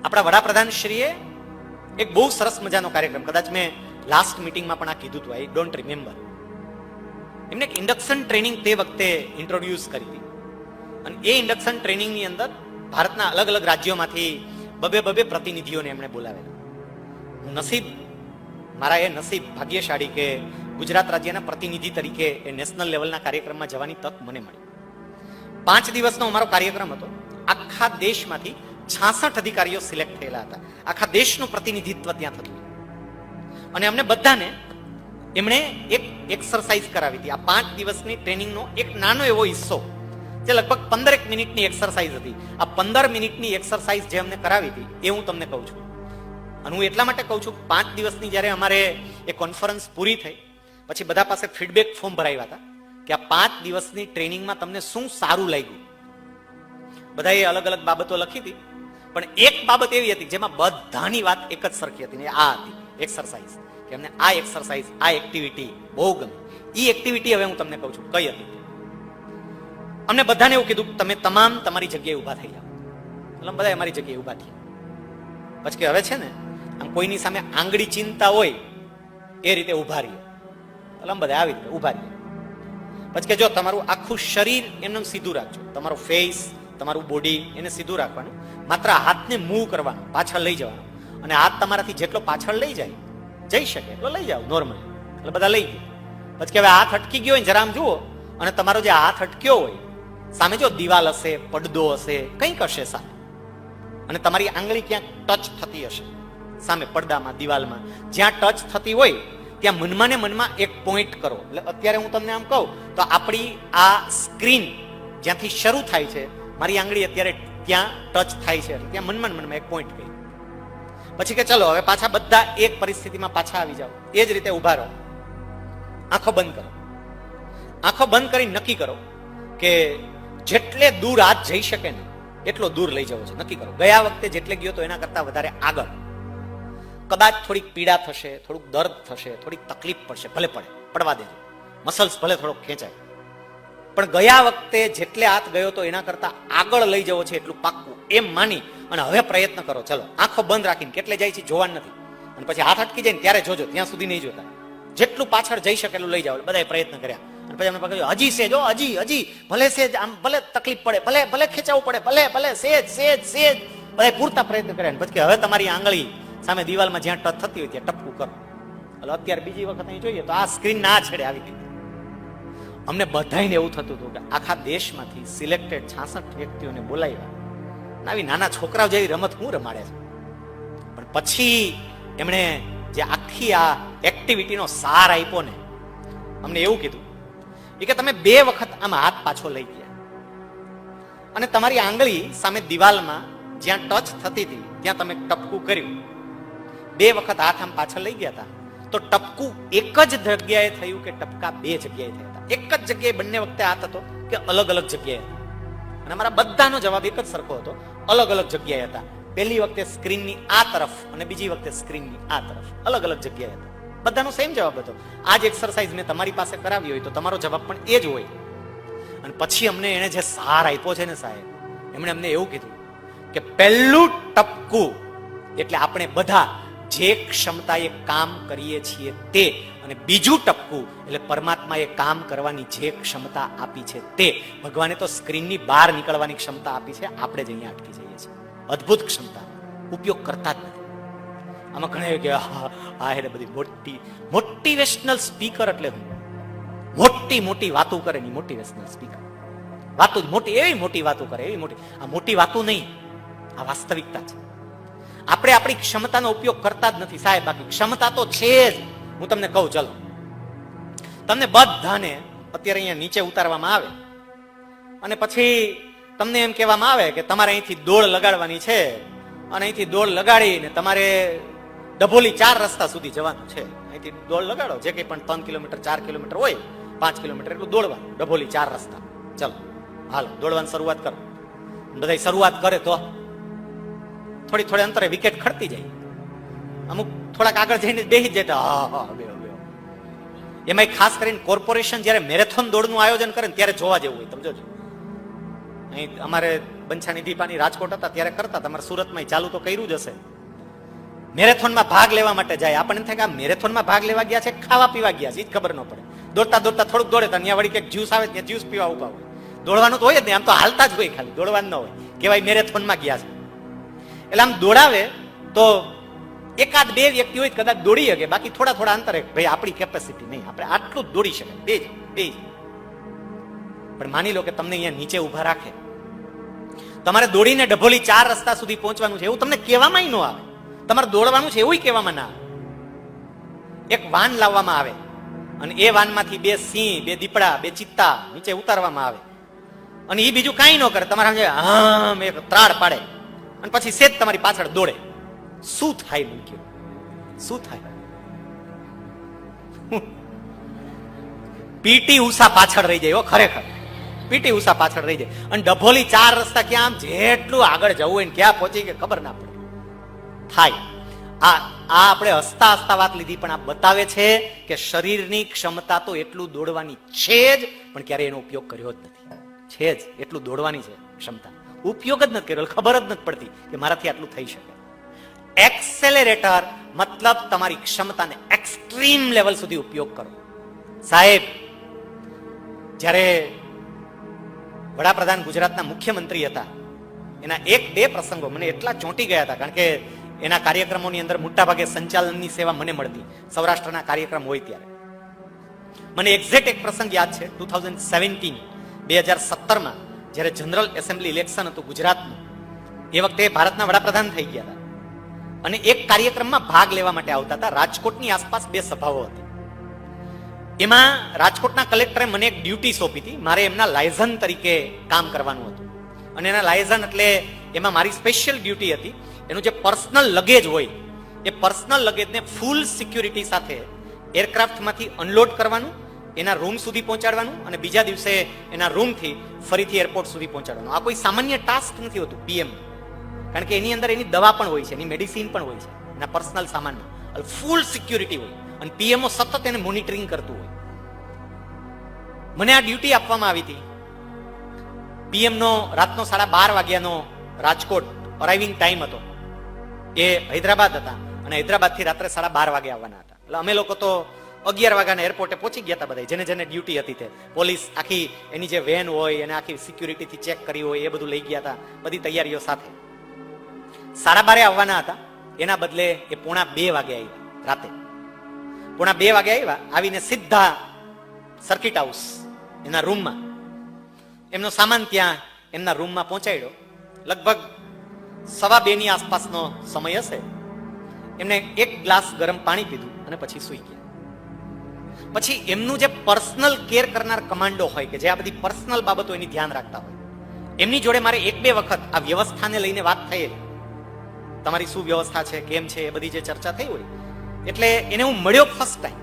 આપણા વડાપ્રધાન શ્રીએ એક બહુ સરસ મજાનો કાર્યક્રમ, કદાચ મેં લાસ્ટ મીટિંગમાં પણ આ કીધું હતું, આઈ ડોન્ટ રિમેમ્બર. એમને એક ઇન્ડક્શન ટ્રેનિંગ તે વખતે ઇન્ટ્રોડ્યુસ કરી હતી અને એ ઇન્ડક્શન ટ્રેનિંગની અંદર ભારતના અલગ અલગ રાજ્યોમાંથી બબે પ્રતિનિધિઓને એમણે બોલાવેલા. મારા એ નસીબ ભાગ્યશાળી કે ગુજરાત રાજ્યના પ્રતિનિધિ તરીકે એ નેશનલ લેવલના કાર્યક્રમમાં જવાની તક મને મળી. 5 દિવસનો અમારો કાર્યક્રમ હતો. આખા દેશમાંથી 66 અધિકારીઓ સિલેક્ટ થયેલા હતા. આખા દેશનું પ્રતિનિધિત્વ ત્યાં થતું અને અમને બધાને એમણે એક એક્સરસાઇઝ કરાવી હતી. આ 5 દિવસની ટ્રેનિંગનો એક નાનો એવો હિસ્સો જે લગભગ 15 મિનિટની એક્સરસાઇઝ હતી. આ 15 મિનિટની એક્સરસાઇઝ જે અમને કરાવી હતી એ હું તમને કહું છું. અને હું એટલા માટે કહું છું, 5 દિવસની જ્યારે અમારે એ કોન્ફરન્સ પૂરી થઈ પછી બધા પાસે ફીડબેક ફોર્મ ભરાવ્યા હતા કે આ 5 દિવસની ટ્રેનિંગમાં તમને શું સારું લાગ્યું. બધાએ અલગ અલગ બાબતો લખી હતી, પણ એક બાબત એવી હતી જેમાં બધાની વાત એક જ સરખી હતી ને આ હતી એક્સરસાઇઝ. કે અમને આ એક્સરસાઇઝ, આ એક્ટિવિટી બહુ ગમી. એ એક્ટિવિટી હવે હું તમને કહું છું કઈ હતી. અમને બધાને એવું કીધું તમે તમામ તમારી જગ્યાએ ઊભા થઈ જાઓ. એટલે બધા અમારી જગ્યાએ ઊભા થયા. પછી કે હવે છે ને આમ કોઈની સામે આંગળી ચિંતા હોય એ રીતે ઊભા રહીએ. એટલે બધા આવી રીતે ઊભા રહીએ. પછી કે જો તમારું આખું શરીર એમને સીધું રાખજો, તમારો ફેસ, તમારું બોડી એને સીધું રાખવાનું, માત્ર હાથને મૂવ કરવાનું, પાછળ લઈ જવાનું, અને હાથ તમારાથી જેટલો પાછળ લઈ જાય જઈ શકે એટલો લઈ જાઓ નોર્મલી. એટલે બધા લઈ ગયા. પછી કે હવે હાથ અટકી ગયો હોય જરા આમ જુઓ, અને તમારો જે હાથ અટક્યો હોય સામે જો દિવાલ હશે, પડદો હશે, કંઈક હશે સામે, અને તમારી આંગળી ક્યાંક ટચ થતી હશે સામે પડદામાં, દિવાલમાં, જ્યાં ટચ થતી હોય ત્યાં મનમાં ને મનમાં એક પોઈન્ટ કરો. એટલે અત્યારે હું તમને આમ કહું તો આપણી આ સ્ક્રીન જ્યાંથી શરૂ થાય છે, મારી આંગળી અત્યારે ત્યાં ટચ થાય છે, ત્યાં મનમાં એક પોઈન્ટ કહી. પછી કે ચલો હવે પાછા બધા એક પરિસ્થિતિમાં પાછા આવી જાઓ. એ જ રીતે ઉભા રહો, આંખો બંધ કરો. આંખો બંધ કરી નક્કી કરો કે જેટલે દૂર હાથ જઈ શકે ને એટલો દૂર લઈ જવો છે. નક્કી કરો. ગયા વખતે જેટલે ગયો તો એના કરતા વધારે આગળ. કદાચ થોડીક પીડા થશે, થોડુંક દર્દ થશે, થોડીક તકલીફ પડશે, ભલે પડવા દેજો, મસલ્સ ભલે થોડોક ખેંચાય, પણ ગયા વખતે જેટલે હાથ ગયો તો એના કરતા આગળ લઈ જવો છે એટલું પાક્કું એમ માની અને હવે પ્રયત્ન કરો. ચલો આંખો બંધ રાખીને, કેટલે જાય છે જોવાનું નથી, અને પછી હાથ અટકી જાય ને ત્યારે જોજો, ત્યાં સુધી નહીં જોતા. જેટલું પાછળ જઈ શકે એટલું લઈ જાઓ. બધાએ પ્રયત્ન કર્યા અને પછી અમને કહ્યું હજી સેજ, હજી ભલે સેજ, આમ ભલે તકલીફ પડે, ભલે ખેંચાવવું પડે, ભલે સેજ બધાએ પૂરતા પ્રયત્ન કર્યા. પછી હવે તમારી આંગળી સામે દિવાલમાં જ્યાં ટચ થતી હોય ત્યાં ટપકું કરો. એટલે અત્યારે બીજી વખત અહીં જોઈએ તો આ સ્ક્રીન ના છેડે આવી ગઈ. અમને બધાને એવું થતું હતું કે આખા દેશમાંથી સિલેક્ટેડ 66 વ્યક્તિઓને બોલાવ્યા, આવી નાના છોકરાઓ જેવી રમત હું રમાડે છે. પણ પછી એમણે જે આખી આ એક્ટિવિટીનો સાર આપ્યો ને, અમને એવું કીધું કે તમે 2 વખત આમ હાથ પાછો લઈ ગયા અને તમારી આંગળી સામે દિવાલમાં જ્યાં ટચ થતી હતી ત્યાં તમે ટપકું કર્યું. 2 વખત હાથ આમ પાછળ લઈ ગયા હતા તો ટપકું એક જ જગ્યાએ થયું કે ટપકા 2 જગ્યાએ થયા હતા? એક જ જગ્યાએ બંને વખતે હાથ હતો કે અલગ અલગ જગ્યાએ હતા? અને અમારા બધાનો જવાબ એક જ સરખો હતો, અલગ અલગ જગ્યાએ હતા. પહેલી વખતે સ્ક્રીનની આ તરફ અને બીજી વખતે સ્ક્રીનની આ તરફ, અલગ અલગ જગ્યાએ હતા. બધાનો સેમ જવાબ હતો. આ જ એક્સરસાઇઝ મેં તમારી પાસે કરાવી હોય તો તમારો જવાબ પણ એ જ હોય. અને પછી અમને એને જે સાર આપ્યો છે ને સાહેબ, એમણે અમને એવું કીધું કે પહેલું ટપકું એટલે આપણે બધા જે ક્ષમતાએ કામ કરીએ છીએ તે, અને બીજું ટપકું એટલે પરમાત્માએ કામ કરવાની જે ક્ષમતા આપી છે તે. ભગવાને તો સ્ક્રીનની બહાર નીકળવાની ક્ષમતા આપી છે, આપણે જ અહીંયા અટકી જઈએ છીએ. અદ્ભુત ક્ષમતા, ઉપયોગ કરતા જ નથી. આમાં ઘણા કે હા એટલે બધી મોટિવેશનલ સ્પીકર એટલે મોટી વાતો કરે ની મોટિવેશનલ સ્પીકર. વાતો એવી મોટી વાતો કરે, એવી મોટી. આ મોટી વાતો નહીં, આ વાસ્તવિકતા છે. આપણે આપણી ક્ષમતાનો ઉપયોગ કરતા જ નથી સાહેબ. બાકી ક્ષમતા તો છે જ. હું તમને કહું, ચલો તમને બધાને અત્યારે અહીંયા નીચે ઉતારવામાં આવે અને પછી તમને એમ કહેવામાં આવે કે તમારે અહીંથી દોડ લગાડવાની છે, અને અહીંથી દોડ લગાડીને તમારે ડભોલી 4 રસ્તા સુધી જવાનું છે. અહીંથી દોડ લગાડો, જે કંઈ પણ 3 કિલોમીટર 4 કિલોમીટર હોય, 5 કિલોમીટર એટલું દોડવાનું. ડભોલી 4 રસ્તા. ચલો હાલો દોડવાની શરૂઆત કરો. બધા શરૂઆત કરે તો થોડી અંતરે વિકેટ ખડતી જાય, અમુક થોડાક આગળ જઈને બેસી જતા. એમાં ખાસ કરીને કોર્પોરેશન જયારે મેરેથોન દોડનું આયોજન કરે ને ત્યારે જોવા જેવું હોય. તમે જોજો, અહીં અમારે બંછાણી દીપાની રાજકોટ હતા ત્યારે કરતા, તમારે સુરતમાં ચાલુ તો કર્યું જ હશે. મેરેથોનમાં ભાગ લેવા માટે જાય, આપણને થાય કે આ મેરેથોનમાં ભાગ લેવા ગયા છે, ખાવા પીવા ગયા છે, એ જ ખબર ન પડે. દોડતા દોડતા થોડુંક દોડે ત્યાં વળી કંઈક જ્યુસ આવે ત્યાં જ્યુસ પીવા ઉભા હોય. દોડવાનું તો હોય જ નહીં, આમ તો હાલતા જ હોય, ખાલી દોડવાનું ન હોય, કેવાય મેરેથોનમાં ગયા છે. એટલે આમ દોડાવે તો એકાદ બે વ્યક્તિ હોય કદાચ દોડી શકે, બાકી થોડા થોડા અંતરે ભાઈ આપણી કેપેસિટી નહીં, આપણે આટલું જ દોડી શકે બે જ. પણ માની લો કે તમને અહીંયા નીચે ઉભા રાખે, તમારે દોડીને ડભોલી 4 રસ્તા સુધી પહોંચવાનું છે એવું તમને કહેવામાં ન આવે, તમારે દોડવાનું છે એવું કહેવામાં ના આવે. એક વાન લાવવામાં આવે અને એ વાનમાંથી 2 સિંહ, 2 દીપડા, 2 ચિત્તા નીચે ઉતારવામાં આવે અને એ બીજું કાંઈ ન કરે, તમારે સમજે આમ એક ત્રાડ પાડે અને પછી સેજ તમારી પાછળ દોડે. શું થાય મૂક્યું? શું થાય? પીટી ઉષા પાછળ રહી જાય, ખરેખર પીટી ઉષા પાછળ રહી જાય. અને ડભોલી 4 રસ્તા ક્યાં આમ જેટલું આગળ જવું હોય ને ક્યાં પહોંચી કે ખબર ના પડે થાય. આ આપણે હસતા હસતા વાત લીધી, પણ આ બતાવે છે કે શરીરની ક્ષમતા તો એટલું દોડવાની છે જ, પણ ક્યારે એનો ઉપયોગ કર્યો જ નથી. છે જ એટલું દોડવાની છે ક્ષમતા, ઉપયોગ જ નથી કર્યો, ખબર જ નથી પડતી કે મારાથી આટલું થઈ શકે. એક્સેલેરેટર મતલબ તમારી ક્ષમતાને એક્સ્ટ્રીમ લેવલ સુધી ઉપયોગ કરો. સાહેબ, જ્યારે વડાપ્રધાન ગુજરાતના મુખ્યમંત્રી હતા, એના 1-2 પ્રસંગો મને એટલા ચોંટી ગયા હતા, કારણ કે એના કાર્યક્રમોની અંદર મોટાભાગે સંચાલનની સેવા મને મળતી, સૌરાષ્ટ્રના કાર્યક્રમ હોય ત્યારે. મને એક્ઝેક્ટ એક પ્રસંગ યાદ છે, 2017માં જ્યારે જનરલ એસેમ્બલી ઇલેક્શન હતું ગુજરાતનું, એ વખતે ભારતના વડાપ્રધાન થઈ ગયા હતા અને એક કાર્યક્રમમાં ભાગ લેવા માટે આવતા હતા. રાજકોટની આસપાસ 2 સભાઓ હતી. એમાં રાજકોટના કલેક્ટરે મને એક ડ્યુટી સોંપી હતી, મારે એમના લાયઝન તરીકે કામ કરવાનું હતું. અને એના લાયઝન એટલે એમાં મારી સ્પેશિયલ ડ્યુટી હતી, એનું જે પર્સનલ લગેજ હોય એ પર્સનલ લગેજને ફૂલ સિક્યુરિટી સાથે એરક્રાફ્ટમાંથી અનલોડ કરવાનું, એના રૂમ સુધી પહોંચાડવાનું અને બીજા દિવસે એના રૂમથી ફરીથી એરપોર્ટ સુધી પહોંચાડવાનું. આ કોઈ સામાન્ય ટાસ્ક નથી હોતું પીએમ, કારણ કે એની અંદર એની દવા પણ હોય છે, એની મેડિસિન પણ હોય છે, એના પર્સનલ સામાનમાં ફૂલ સિક્યુરિટી હોય અને પીએમઓ સતત એને મોનિટરિંગ કરતું હોય. મને આ ડ્યુટી આપવામાં આવી હતી. પીએમનો રાતનો 12:30 વાગ્યાનો રાજકોટ અરાઇવિંગ ટાઈમ હતો. એ હૈદરાબાદ હતા અને હૈદરાબાદથી રાત્રે 12:30 વાગે આવવાના હતા. એટલે અમે લોકો તો 11 વાગ્યાના એરપોર્ટે પહોંચી ગયા હતા બધા, જેને જેને ડ્યુટી હતી તે. પોલીસ આખી એની જે વેન હોય એને આખી સિક્યુરિટીથી ચેક કરી હોય એ બધું લઈ ગયા હતા, બધી તૈયારીઓ સાથે. 12:30 આવવાના હતા, એના બદલે એ 1:45 વાગે આવ્યા રાતે. 1:45 વાગે આવ્યા, આવીને સીધા સર્કિટ હાઉસ એના રૂમમાં એમનો સામાન ત્યાં એમના રૂમમાં પહોંચાડ્યો. લગભગ 1:15 ની આસપાસનો સમય હશે. એમને 1 ગ્લાસ ગરમ પાણી પીધું અને પછી સૂઈ ગયા. પછી એમનું જે પર્સનલ કેર કરનાર કમાન્ડો હોય કે જે આ બધી પર્સનલ બાબતો એની ધ્યાન રાખતા હોય, એમની જોડે મારે 1-2 વખત આ વ્યવસ્થાને લઈને વાત થયેલી. તમારી શું વ્યવસ્થા છે, કેમ છે, એ બધી જે ચર્ચા થઈ હોય, એટલે એને હું મળ્યો ફર્સ્ટ ટાઈમ.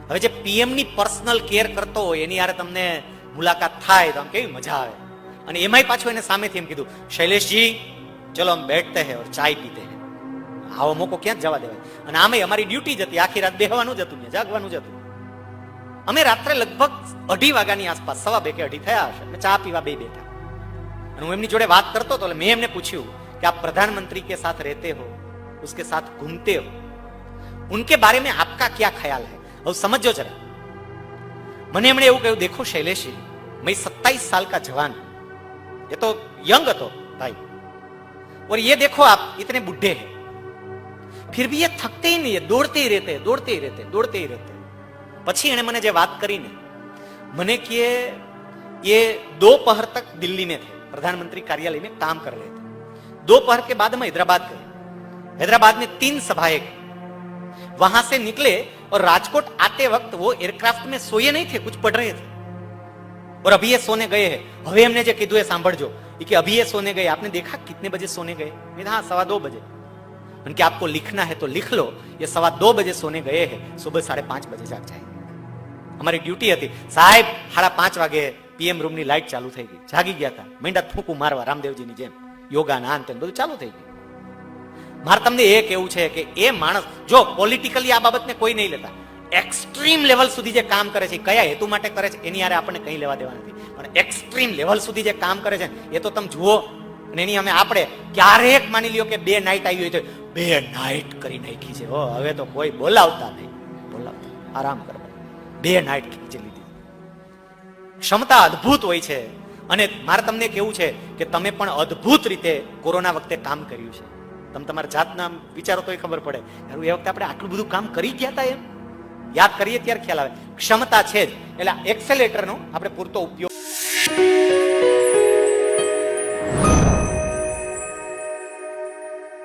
હવે જે પીએમની પર્સનલ કેર કરતો હોય એની યારે તમને મુલાકાત થાય તો આમ કેવી મજા આવે. અને એમાંય પાછું એને સામેથી એમ કીધું, શૈલેષજી ચલો હમ બેઠતે હૈ ઓર ચાય પીતે હૈ. આવો મોકો ક્યાં જવા દેવાય. અને આમે અમારી ડ્યુટી જ હતી, આખી રાત બેહવાનું જ હતું, જાગવાનું જ હતું. અમે રાત્રે લગભગ 2:30 વાગ્યાની આસપાસ, 1:15 કે 2:30 થયા હશે, ચા પીવા બેઠા. અને હું એમની જોડે વાત કરતો હતો એટલે મેં એમને પૂછ્યું कि आप प्रधानमंत्री के साथ रहते हो, उसके साथ घूमते हो, उनके बारे में आपका क्या ख्याल है? अब समझो जरा. मैंने हमने એવું કહ્યું, देखो शैलेश जी, मैं 27 साल का जवान हूं, ये तो यंग तो भाई, और ये देखो आप इतने बुढ़े हैं, फिर भी ये थकते ही नहीं है, दौड़ते ही रहते, दौड़ते ही रहते, दौड़ते ही रहते. પછી એને મને જે વાત કરીને મને કે ये दोपहर तक दिल्ली में थे, प्रधानमंत्री कार्यालय में काम कर रहे थे. दोपहर के बाद हम हैदराबाद गए. हैदराबाद में 3 सभाएं की. वहां से निकले और राजकोट आते वक्त वो एयरक्राफ्ट में सोए नहीं थे, कुछ पढ़ रहे थे. और अभी ये सोने गए हैं. હવે એમને જે કીધું એ સાંભળજો कि अभी ये सोने गए. आपने देखा कितने बजे सोने गए? मैंने हाँ 2:15 बजे. उनके आपको लिखना है तो लिख लो, ये 2:15 बजे सोने गए हैं, सुबह 5:30 बजे जाग जाएंगे. અમારી ડ્યુટી હતી. સાહેબ 5:30 વાગે પીએમ રૂમની લાઈટ ચાલુ થઈ ગઈ. જાગી ગયા હતા, મીંડા થૂકું મારવા રામદેવજીની જેમ, યોગા ના અંત બધું ચાલુ થઈ ગયું. મારે તમને એ કેવું છે કે એ માણસ જો પોલિટિકલી આ બાબતને કોઈ નહીં લેતા, એક્સ્ટ્રીમ લેવલ સુધી જે કામ કરે છે, કયા હેતુ માટે કરે છે એની યારે આપણને કંઈ લેવા દેવા નથી, પણ એક્સ્ટ્રીમ લેવલ સુધી જે કામ કરે છે એ તો તમે જુઓ. અને એની અમે આપણે ક્યારેક માની લ્યો કે 2 નાઈટ આવી હોય તો 2 નાઈટ કરી નાખી છે. હવે તો કોઈ બોલાવતા નહીં, બોલાવતા આરામ કરવા 2 નાઈટ ખીચી લીધી. ક્ષમતા અદ્ભુત હોય છે. અને મારે તમને કેવું છે કે તમે પણ અદ્ભુત રીતે કોરોના વખતે કામ કર્યું છે. તમે તમારા જાતના વિચારો તોય ખબર પડે, એ વખતે આપણે આટલું બધું કામ કરી ગયા હતા. એમ યાદ કરીએ ત્યારે ખ્યાલ આવે ક્ષમતા છે જ. એટલે એક્સેલેટરનો આપણે પૂરતો ઉપયોગ